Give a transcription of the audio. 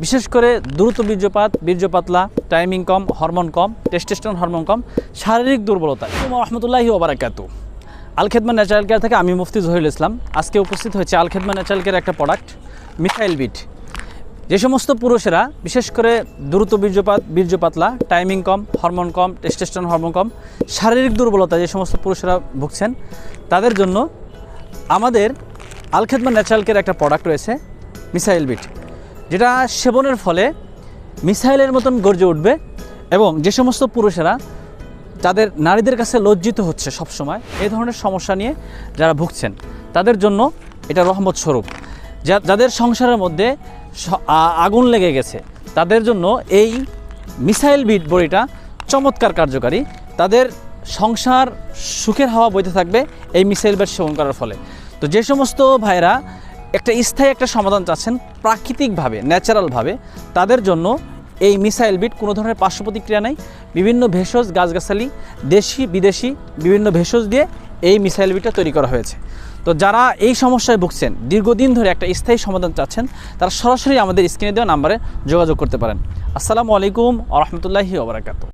বিশেষ করে দ্রুত বীর্যপাত, বীর্য পাতলা, টাইমিং কম, হরমোন কম, টেস্টোস্টেরন হরমোন কম, শারীরিক দুর্বলতা। রহমতুল্লাহি ওয়া বারাকাতুহু। আল খেদমা ন্যাচারাল কেয়ার থেকে আমি মুফতি জহিরুল ইসলাম। আজকে উপস্থিত হয়েছে আল খেদমা ন্যাচারাল কেয়ার একটা প্রোডাক্ট মিথাইল বিট। যে সমস্ত পুরুষেরা বিশেষ করে দ্রুত বীর্য পাতলা, টাইমিং কম, হরমোন কম, টেস্টোস্টেরন হরমোন কম, শারীরিক দুর্বলতা যে সমস্ত পুরুষেরা ভুগছেন তাদের জন্য আমাদের আল খেদমা ন্যাচারাল কেয়ার একটা প্রোডাক্ট রয়েছে মিথাইল বিট, যেটা সেবনের ফলে মিসাইলের মতন গর্জে উঠবে এবং যে সমস্ত পুরুষেরা যাদের নারীদের কাছে লজ্জিত হচ্ছে সবসময়, এই ধরনের সমস্যা নিয়ে যারা ভুগছেন তাদের জন্য এটা রহমত স্বরূপ। যাদের সংসারের মধ্যে আগুন লেগে গেছে তাদের জন্য এই মিসাইল বিট বড়িটা চমৎকার কার্যকারী। তাদের সংসার সুখের হাওয়া বইতে থাকবে এই মিসাইল বিট সেবন করার ফলে। তো যে সমস্ত ভাইরা একটা স্থায়ী একটা সমাধান চাচ্ছেন প্রাকৃতিকভাবে, ন্যাচারালভাবে, তাদের জন্য এই মিসাইল বিট কোনো ধরনের পার্শ্ব প্রতিক্রিয়া নেই। বিভিন্ন ভেষজ, গাছগাছালি, দেশি বিদেশি বিভিন্ন ভেষজ দিয়ে এই মিসাইল বিটটা তৈরি করা হয়েছে। তো যারা এই সমস্যায় ভুগছেন, দীর্ঘদিন ধরে একটা স্থায়ী সমাধান চাচ্ছেন, তারা সরাসরি আমাদের স্ক্রিনে দেওয়া নাম্বারে যোগাযোগ করতে পারেন। আসসালামু আলাইকুম ওয়া রাহমাতুল্লাহি ওয়া বারাকাতুহু।